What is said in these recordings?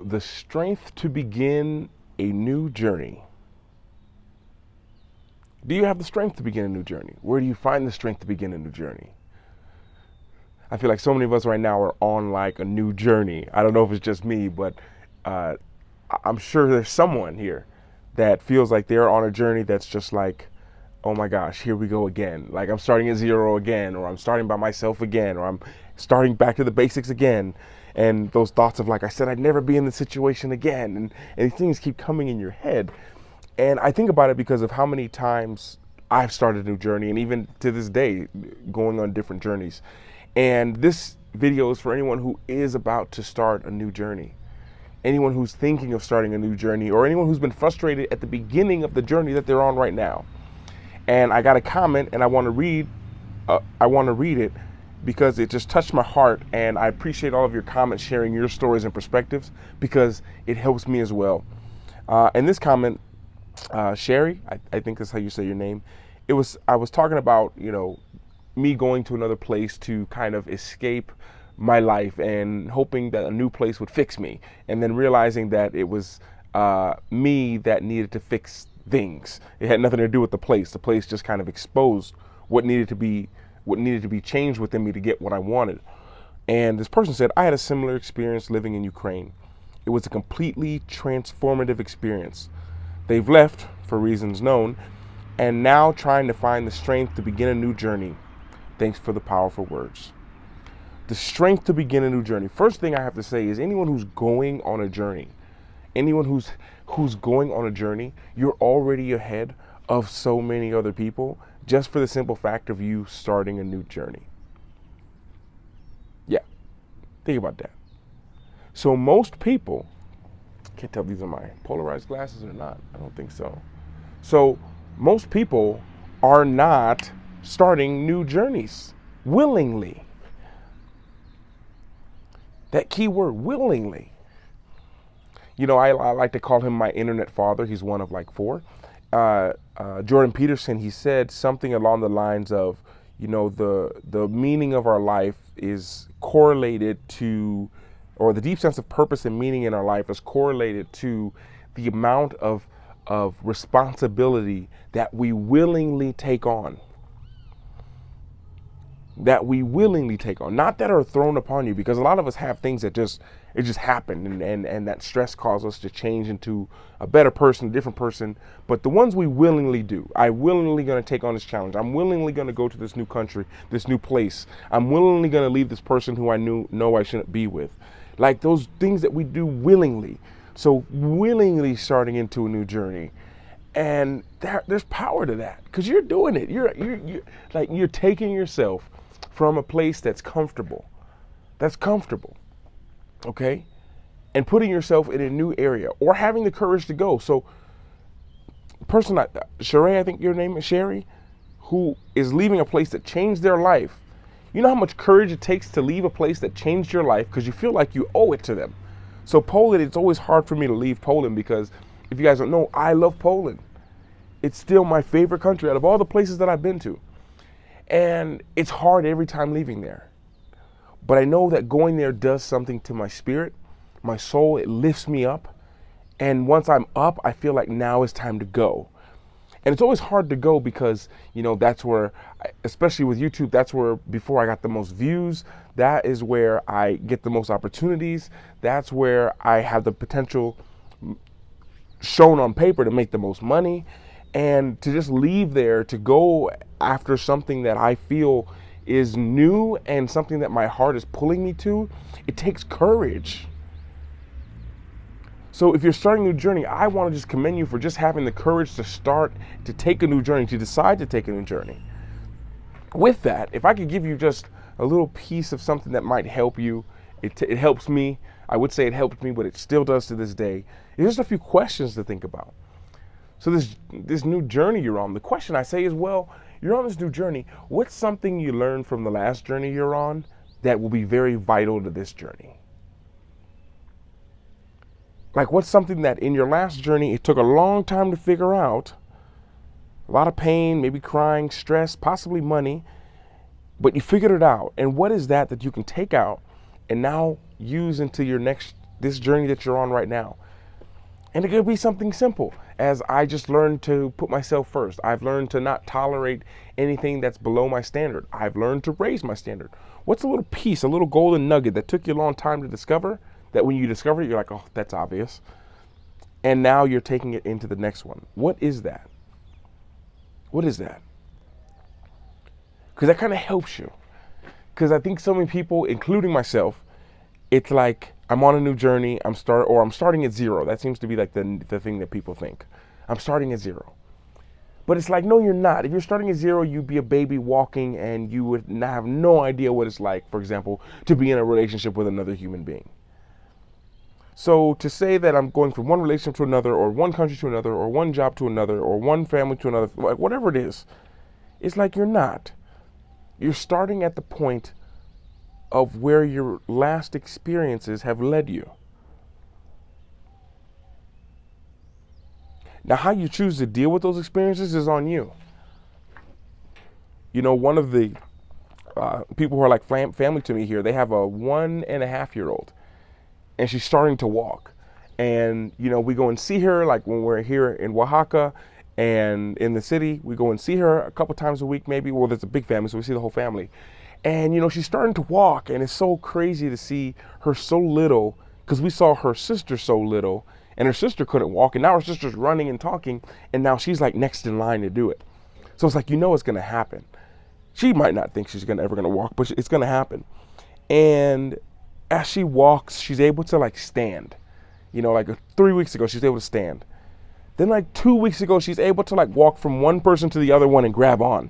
the strength to begin a new journey. Do you have the strength to begin a new journey? Where do you find the strength to begin a new journey? I feel like so many of us right now are on like a new journey. I don't know if it's just me, but I'm sure there's someone here that feels like they're on a journey that's just like, oh my gosh, here we go again. Like I'm starting at zero again, or I'm starting by myself again, or I'm starting back to the basics again. And those thoughts of like, I said I'd never be in this situation again. And these things keep coming in your head. And I think about it because of how many times I've started a new journey, and even to this day, going on different journeys. And this video is for anyone who is about to start a new journey. Anyone who's thinking of starting a new journey, or anyone who's been frustrated at the beginning of the journey that they're on right now. And I got a comment, and I want to read it because it just touched my heart, and I appreciate all of your comments sharing your stories and perspectives because it helps me as well. And this comment, Sherry, I think that's how you say your name. I was talking about, me going to another place to kind of escape my life and hoping that a new place would fix me, and then realizing that it was me that needed to fix things. It had nothing to do with the place. The place just kind of exposed what needed to be changed within me to get what I wanted. And this person said, I had a similar experience living in Ukraine. It was a completely transformative experience. They've left for reasons known, and now trying to find the strength to begin a new journey. Thanks for the powerful words. The strength to begin a new journey. First thing I have to say is anyone who's going on a journey, you're already ahead of so many other people just for the simple fact of you starting a new journey. Yeah, think about that. So most people, can't tell if these are my polarized glasses or not. I don't think so. So most people are not starting new journeys willingly. That key word, willingly. I like to call him my internet father. He's one of like four. Jordan Peterson, he said something along the lines of, the meaning of our life is correlated to, or the deep sense of purpose and meaning in our life is correlated to the amount of responsibility that we willingly take on. Not that are thrown upon you, because a lot of us have things that just happen, and that stress causes us to change into a better person, a different person. But the ones we willingly do, I'm willingly going to take on this challenge. I'm willingly going to go to this new country, this new place. I'm willingly going to leave this person who I know I shouldn't be with. Like those things that we do willingly. So willingly starting into a new journey. And there's power to that because you're doing it. You're taking yourself from a place that's comfortable, okay, and putting yourself in a new area or having the courage to go. So, Sherry, I think your name is Sherry, who is leaving a place that changed their life. You know how much courage it takes to leave a place that changed your life because you feel like you owe it to them. So Poland, it's always hard for me to leave Poland because if you guys don't know, I love Poland. It's still my favorite country out of all the places that I've been to. And it's hard every time leaving there. But I know that going there does something to my spirit, my soul. It lifts me up. And once I'm up, I feel like now is time to go. And it's always hard to go because, that's where, especially with YouTube, that's where before I got the most views, that is where I get the most opportunities. That's where I have the potential shown on paper to make the most money. And to just leave there to go after something that I feel is new and something that my heart is pulling me to, it takes courage. So if you're starting a new journey, I want to just commend you for just having the courage to take a new journey, to decide to take a new journey. With that, if I could give you just a little piece of something that might help you, it helps me. I would say it helped me, but it still does to this day. It's just a few questions to think about. So this new journey you're on, the question I say is, well, you're on this new journey. What's something you learned from the last journey you're on that will be very vital to this journey? Like what's something that in your last journey, it took a long time to figure out, a lot of pain, maybe crying, stress, possibly money, but you figured it out. And what is that you can take out and now use into your next this journey that you're on right now. And it could be something simple as I just learned to put myself first. I've learned to not tolerate anything that's below my standard. I've learned to raise my standard. What's a little piece, a little golden nugget that took you a long time to discover, that when you discover it, you're like, oh, that's obvious. And now you're taking it into the next one. What is that? What is that? Because that kind of helps you. Because I think so many people, including myself, it's like I'm on a new journey, I'm starting at zero. That seems to be like the thing that people think. I'm starting at zero. But it's like, no, you're not. If you're starting at zero, you'd be a baby walking and you would have no idea what it's like, for example, to be in a relationship with another human being. So to say that I'm going from one relationship to another, or one country to another, or one job to another, or one family to another, whatever it is, it's like you're not. You're starting at the point of where your last experiences have led you. Now, how you choose to deal with those experiences is on you. You know, one of the people who are like family to me here, they have a 1.5-year-old, and she's starting to walk. And, you know, we go and see her, like when we're here in Oaxaca and in the city, we go and see her a couple times a week maybe. Well, there's a big family, so we see the whole family. And, you know, she's starting to walk, and it's so crazy to see her so little, because we saw her sister so little, and her sister couldn't walk, and now her sister's running and talking, and now she's like next in line to do it. So it's like, you know, it's going to happen. She might not think she's ever going to walk, but it's going to happen. And as she walks, she's able to like stand. You know, like 3 weeks ago, she's able to stand. Then like 2 weeks ago, she's able to like walk from one person to the other one and grab on.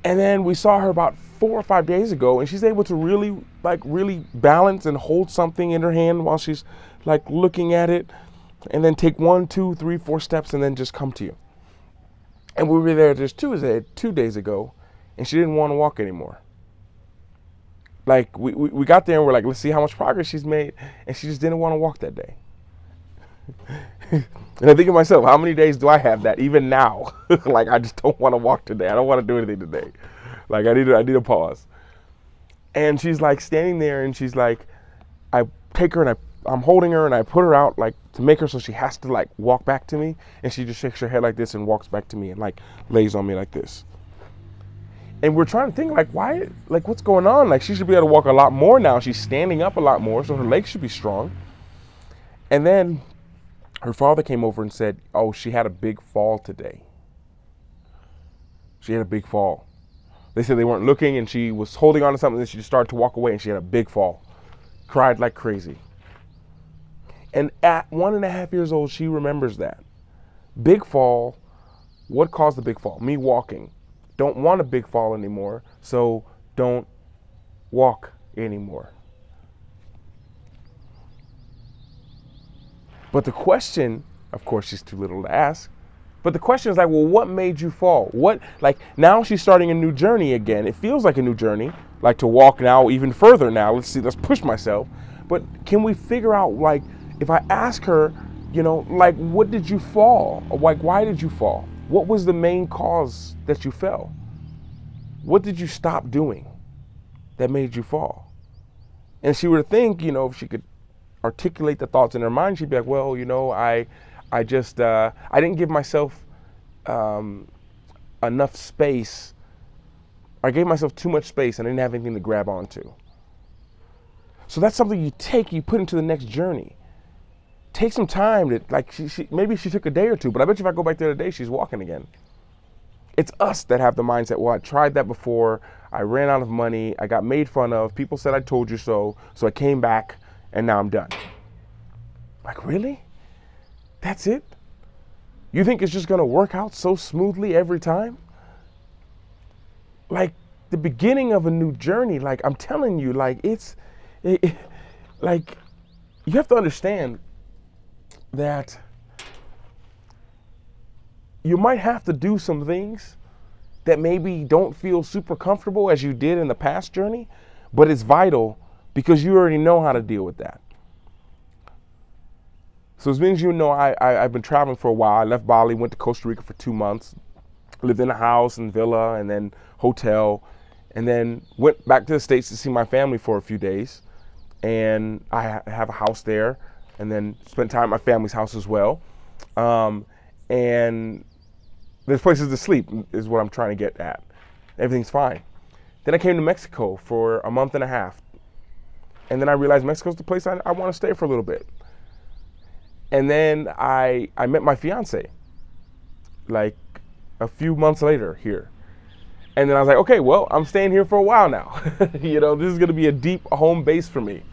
And then we saw her about 4 or 5 days ago, and she's able to really balance and hold something in her hand while she's like looking at it, and then take 1, 2, 3, 4 steps and then just come to you. And we were there just 2 days ago, and she didn't want to walk anymore. Like we got there and we're like, let's see how much progress she's made, and she just didn't want to walk that day. And I think of myself, how many days do I have that even now? Like, I just don't want to walk today. I don't want to do anything today. Like, I need a pause. And she's like standing there, and she's like, I take her and I'm holding her and I put her out like to make her so she has to like walk back to me, and she just shakes her head like this and walks back to me and like lays on me like this. And we're trying to think like, why, like what's going on? Like, she should be able to walk a lot more now. She's standing up a lot more, so her legs should be strong. And then her father came over and said, oh, she had a big fall today. She had a big fall. They said they weren't looking, and she was holding on to something, and she just started to walk away, and she had a big fall. Cried like crazy. And at 1.5 years old, she remembers that. Big fall. What caused the big fall? Me walking. Don't want a big fall anymore, so don't walk anymore. But the question, of course, she's too little to ask, but the question is like, well, what made you fall? What, like, now she's starting a new journey again. It feels like a new journey, like to walk now even further now. Let's push myself. But can we figure out, like, if I ask her, you know, like, what did you fall? Or like, why did you fall? What was the main cause that you fell? What did you stop doing that made you fall? And she would think, you know, if she could articulate the thoughts in her mind, she'd be like, well, you know, I didn't give myself enough space. I gave myself too much space, and I didn't have anything to grab onto. So that's something you put into the next journey. Take some time to, like, maybe she took a day or two, but I bet you if I go back there today, she's walking again. It's us that have the mindset, well, I tried that before, I ran out of money, I got made fun of, people said I told you so I came back, and now I'm done. Like, really? That's it? You think it's just gonna work out so smoothly every time? Like, the beginning of a new journey, like, I'm telling you, like, like, you have to understand that you might have to do some things that maybe don't feel super comfortable as you did in the past journey, but it's vital because you already know how to deal with that. So as many as you know, I've been traveling for a while. I left Bali, went to Costa Rica for 2 months, lived in a house and villa and then hotel, and then went back to the States to see my family for a few days. and have a house there, and then spent time at my family's house as well. And there's places to sleep is what I'm trying to get at. Everything's fine. Then I came to Mexico for a month and a half. And then I realized Mexico's the place I want to stay for a little bit. And then I met my fiance like a few months later here. And then I was like, okay, well, I'm staying here for a while now. You know, this is going to be a deep home base for me.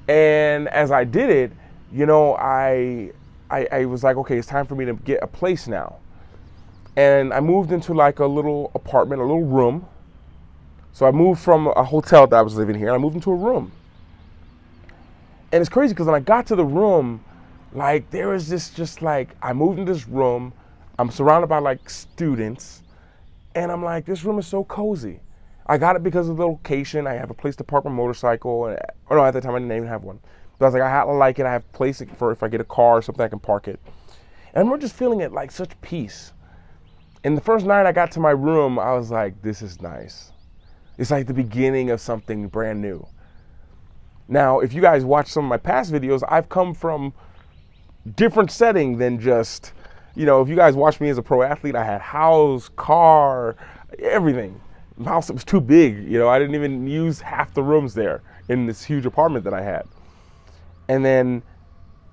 And as I did it, you know, I was like, okay, it's time for me to get a place now. And I moved into like a little apartment, a little room. So I moved from a hotel that I was living here, and I moved into a room. And it's crazy because when I got to the room, like there was this just like, I moved into this room, I'm surrounded by like students, and I'm like, this room is so cozy. I got it because of the location. I have a place to park my motorcycle. And, or no, at the time I didn't even have one. But I was like, I like it. I have a place for if I get a car or something, I can park it. And I remember just feeling it like such peace. And the first night I got to my room, I was like, this is nice. It's like the beginning of something brand new. Now, if you guys watch some of my past videos, I've come from different setting than just, you know, if you guys watch me as a pro athlete, I had house, car, everything. The house was too big, you know, I didn't even use half the rooms there in this huge apartment that I had. And then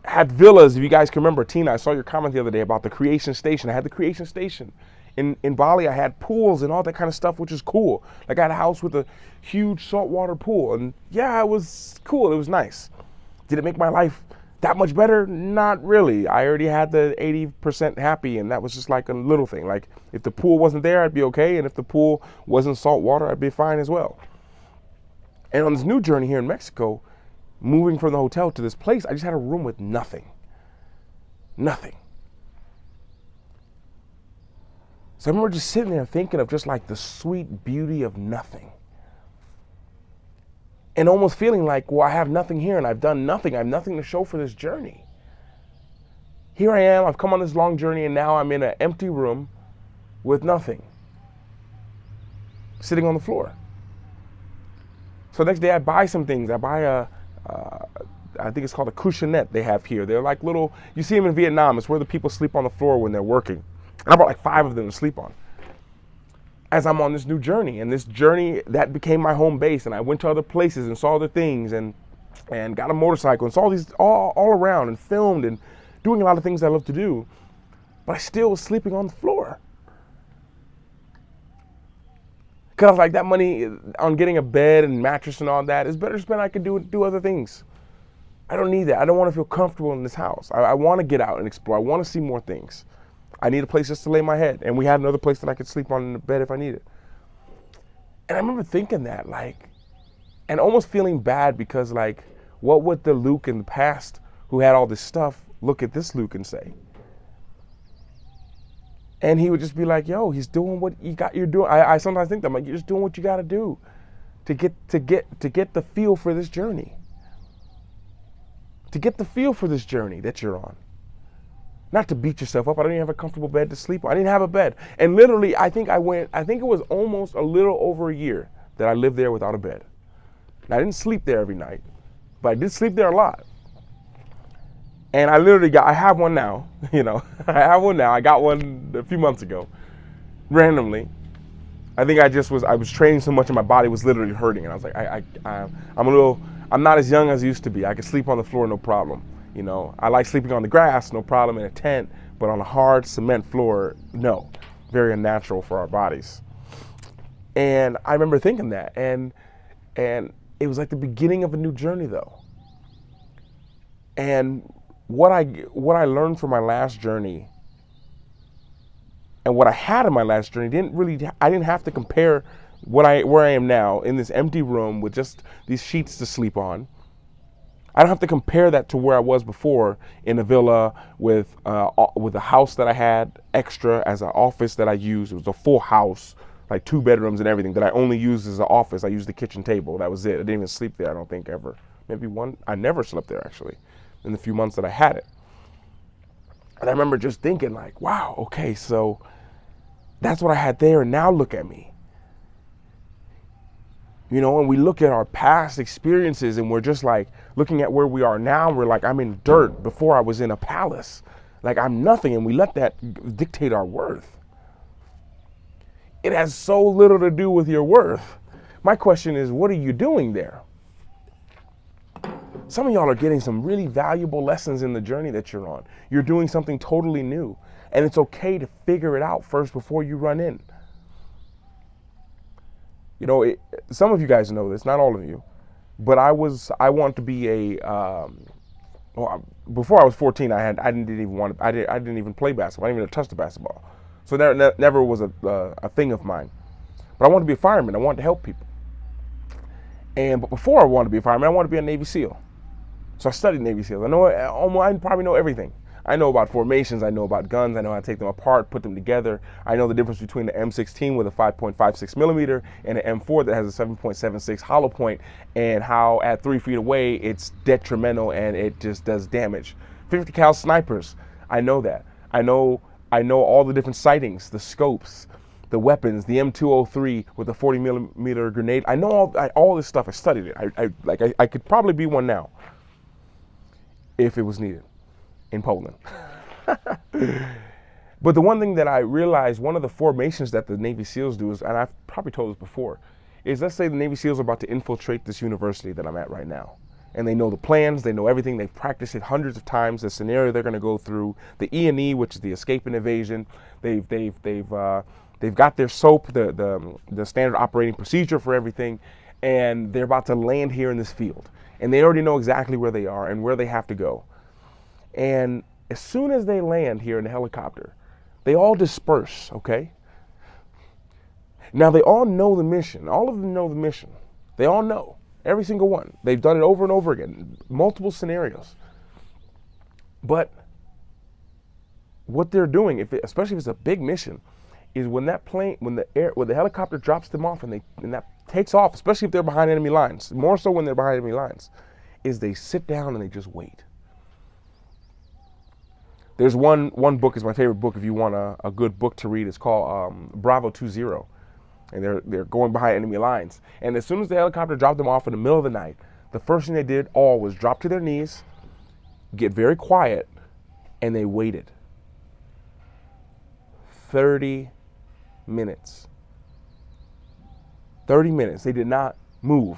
had villas, if you guys can remember, Tina, I saw your comment the other day about the creation station. I had the creation station. In Bali, I had pools and all that kind of stuff, which is cool. Like I had a house with a huge saltwater pool, and yeah, it was cool, it was nice. Did it make my life that much better? Not really. I already had the 80% happy, and that was just like a little thing. Like if the pool wasn't there, I'd be okay, and if the pool wasn't saltwater, I'd be fine as well. And on this new journey here in Mexico, moving from the hotel to this place, I just had a room with nothing. Nothing. So I remember just sitting there thinking of just like the sweet beauty of nothing. And almost feeling like, well, I have nothing here and I've done nothing. I have nothing to show for this journey. Here I am, I've come on this long journey, and now I'm in an empty room with nothing. Sitting on the floor. So next day I buy some things. I buy I think it's called a cushionette they have here. They're like little, you see them in Vietnam. It's where the people sleep on the floor when they're working. And I bought like 5 of them to sleep on. As I'm on this new journey, and this journey that became my home base, and I went to other places and saw other things, and got a motorcycle and saw these all around, and filmed and doing a lot of things I love to do, but I still was sleeping on the floor. Because I was like, that money on getting a bed and mattress and all that is better spent. I could do other things. I don't need that. I don't want to feel comfortable in this house. I want to get out and explore. I want to see more things. I need a place just to lay my head. And we had another place that I could sleep on in the bed if I needed. And I remember thinking that, like, and almost feeling bad because, like, what would the Luke in the past who had all this stuff look at this Luke and say? And he would just be like, yo, he's doing what you're doing. I sometimes think that, I'm like, you're just doing what you got to do to get the feel for this journey. To get the feel for this journey that you're on. Not to beat yourself up. I didn't even have a comfortable bed to sleep on. I didn't have a bed. And literally, I think it was almost a little over a year that I lived there without a bed. Now, I didn't sleep there every night, but I did sleep there a lot. And I have one now, you know. I have one now. I got one a few months ago, randomly. I think I was training so much and my body was literally hurting. And I was like, I'm not as young as I used to be. I could sleep on the floor, no problem. You know, I like sleeping on the grass, no problem, in a tent, but on a hard cement floor, no. Very unnatural for our bodies. And I remember thinking that, and it was like the beginning of a new journey, though. And what I learned from my last journey and what I had in my last journey I didn't have to compare where I am now in this empty room with just these sheets to sleep on. I don't have to compare that to where I was before in a villa with a house that I had extra as an office that I used. It was a full house, like 2 bedrooms and everything that I only used as an office. I used the kitchen table. That was it. I didn't even sleep there, I don't think, ever. Maybe one. I never slept there, actually, in the few months that I had it. And I remember just thinking like, wow, okay, so that's what I had there, and now look at me. You know, and we look at our past experiences and we're just like looking at where we are now. And we're like, I'm in dirt before I was in a palace. Like I'm nothing. And we let that dictate our worth. It has so little to do with your worth. My question is, what are you doing there? Some of y'all are getting some really valuable lessons in the journey that you're on. You're doing something totally new. And it's okay to figure it out first before you run in. You know, some of you guys know this, not all of you, but I wanted to be before I was 14, I didn't even play basketball. I didn't even touch the basketball. So that never was a thing of mine. But I wanted to be a fireman. I wanted to help people. But before I wanted to be a fireman, I wanted to be a Navy SEAL. So I studied Navy SEAls. I probably know everything. I know about formations, I know about guns, I know how to take them apart, put them together. I know the difference between the M16 with a 5.56 millimeter and an M4 that has a 7.76 hollow point, and how at 3 feet away it's detrimental and it just does damage. 50 cal snipers, I know that. I know all the different sightings, the scopes, the weapons, the M203 with a 40 millimeter grenade. I know all this stuff. I studied it. I could probably be one now if it was needed. In Poland. But the one thing that I realized, one of the formations that the Navy SEALs do is, and I've probably told this before, is let's say the Navy SEALs are about to infiltrate this university that I'm at right now. And they know the plans, they know everything, they've practiced it hundreds of times, the scenario they're gonna go through, the E&E, which is the escape and evasion. They've got their SOAP, the standard operating procedure for everything, and they're about to land here in this field. And they already know exactly where they are and where they have to go. And as soon as they land here in the helicopter, they all disperse, okay? Now they all know the mission. All of them know the mission. They all know, every single one. They've done it over and over again, multiple scenarios. But what they're doing, especially if it's a big mission, is when that plane, when the helicopter drops them off and that takes off, especially if they're behind enemy lines, more so when they're behind enemy lines, is they sit down and they just wait. There's one book is my favorite book if you want a good book to read. It's called Bravo 20, and they're going behind enemy lines. And as soon as the helicopter dropped them off in the middle of the night, the first thing they did all was drop to their knees, get very quiet, and they waited. 30 minutes. 30 minutes. They did not move.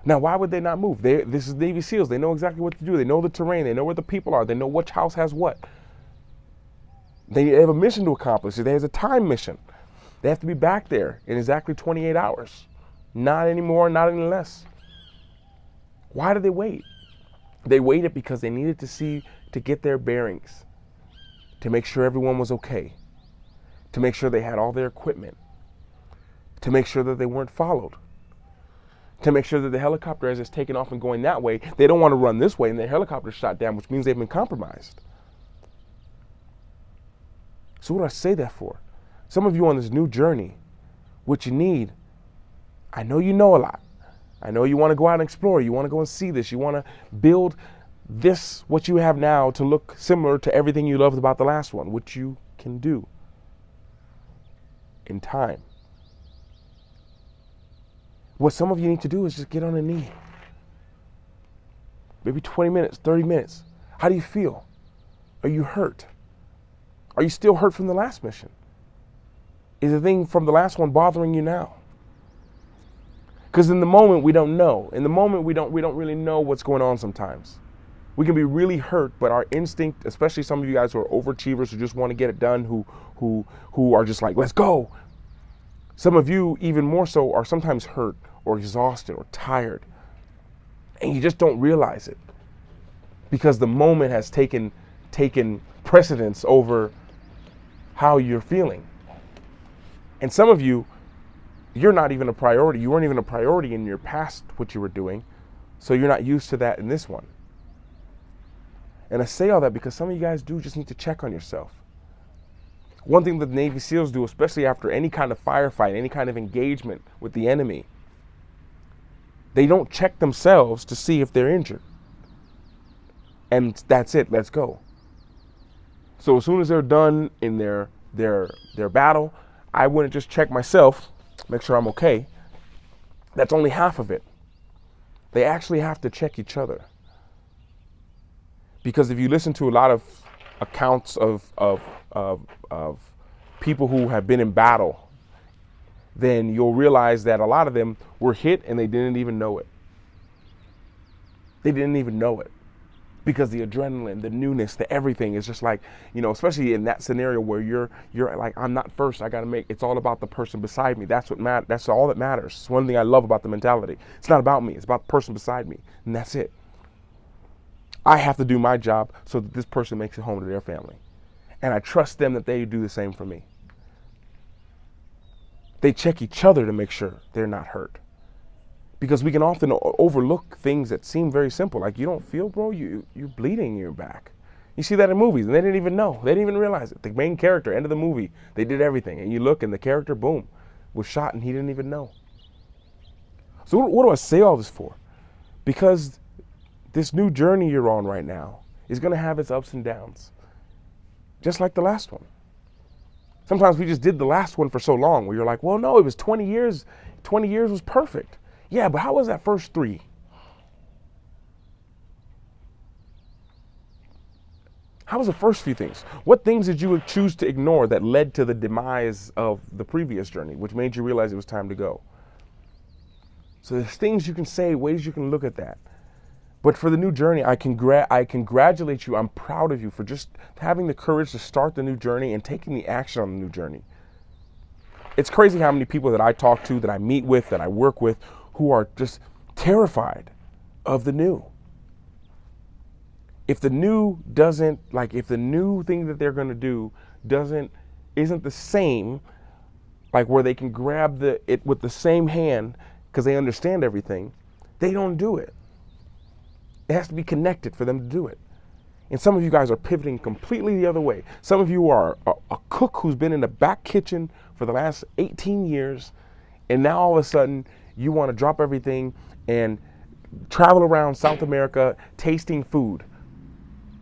Now, why would they not move? This is Navy SEALs. They know exactly what to do. They know the terrain. They know where the people are. They know which house has what. They have a mission to accomplish. There's a time mission. They have to be back there in exactly 28 hours. Not any more, not any less. Why did they wait? They waited because they needed to get their bearings, to make sure everyone was okay, to make sure they had all their equipment, to make sure that they weren't followed, to make sure that the helicopter, as it's taking off and going that way, they don't want to run this way and the helicopter shot down, which means they've been compromised. So what do I say that for? Some of you on this new journey, what you need, I know you know a lot. I know you want to go out and explore. You want to go and see this. You want to build this, what you have now, to look similar to everything you loved about the last one, which you can do in time. What some of you need to do is just get on a knee. Maybe 20 minutes, 30 minutes. How do you feel? Are you hurt? Are you still hurt from the last mission? Is the thing from the last one bothering you now? Because in the moment we don't know. In the moment we don't really know what's going on sometimes. We can be really hurt, but our instinct, especially some of you guys who are overachievers who just want to get it done, who are just like, let's go. Some of you, even more so, are sometimes hurt or exhausted or tired. And you just don't realize it. Because the moment has taken precedence over how you're feeling. And some of you, you're not even a priority. You weren't even a priority in your past, what you were doing. So you're not used to that in this one. And I say all that because some of you guys do just need to check on yourself. One thing that the Navy SEALs do, especially after any kind of firefight, any kind of engagement with the enemy, they don't check themselves to see if they're injured. And that's it, let's go. So as soon as they're done in their battle, I wouldn't just check myself make sure I'm okay. That's only half of it. They actually have to check each other. Because if you listen to a lot of accounts of people who have been in battle, then you'll realize that a lot of them were hit and they didn't even know it. They didn't even know it. Because the adrenaline, the newness, the everything is just like, you know, especially in that scenario where you're like, I'm not first, I gotta make, it's all about the person beside me. That's what matters. That's all that matters. It's one thing I love about the mentality. It's not about me, it's about the person beside me. And that's it. I have to do my job so that this person makes it home to their family. And I trust them that they do the same for me. They check each other to make sure they're not hurt. Because we can often overlook things that seem very simple. Like, you don't feel, bro, you're bleeding in your back. You see that in movies, and they didn't even know. They didn't even realize it. The main character, end of the movie, they did everything. And you look, and the character, boom, was shot, and he didn't even know. So what do I say all this for? Because this new journey you're on right now is going to have its ups and downs. Just like the last one. Sometimes we just did the last one for so long where you're like, well, no, it was 20 years. 20 years was perfect. Yeah, but how was that first 3? How was the first few things? What things did you choose to ignore that led to the demise of the previous journey, which made you realize it was time to go? So there's things you can say, ways you can look at that. But for the new journey, I congratulate you. I'm proud of you for just having the courage to start the new journey and taking the action on the new journey. It's crazy how many people that I talk to, that I meet with, that I work with, who are just terrified of the new. If the new doesn't, like, if the new thing that they're going to do isn't the same, like where they can grab it with the same hand because they understand everything, they don't do it. It has to be connected for them to do it. And some of you guys are pivoting completely the other way. Some of you are a cook who's been in the back kitchen for the last 18 years, and now all of a sudden you want to drop everything and travel around South America tasting food.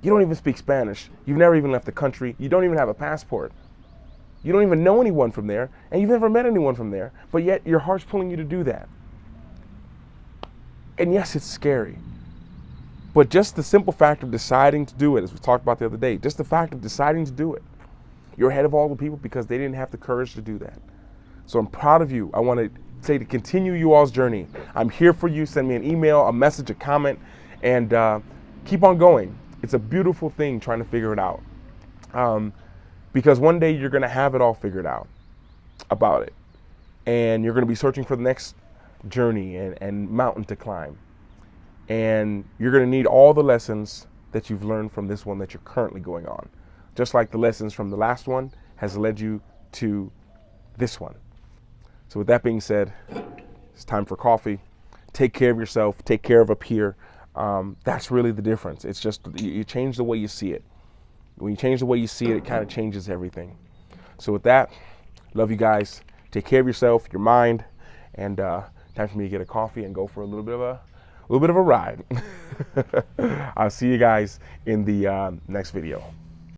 You don't even speak Spanish. You've never even left the country. You don't even have a passport. You don't even know anyone from there, and you've never met anyone from there, but yet your heart's pulling you to do that. And yes, it's scary. But just the simple fact of deciding to do it, as we talked about the other day, just the fact of deciding to do it, you're ahead of all the people because they didn't have the courage to do that. So I'm proud of you. I want to say to continue you all's journey. I'm here for you. Send me an email, a message, a comment, and keep on going. It's a beautiful thing trying to figure it out. Because one day you're going to have it all figured out about it. And you're going to be searching for the next journey and mountain to climb. And you're going to need all the lessons that you've learned from this one that you're currently going on. Just like the lessons from the last one has led you to this one. So with that being said, it's time for coffee. Take care of yourself. Take care of up here. That's really the difference. It's just you change the way you see it. When you change the way you see it, it kind of changes everything. So with that, love you guys. Take care of yourself, your mind, and time for me to get a coffee and go for a little bit of a ride. I'll see you guys in the next video.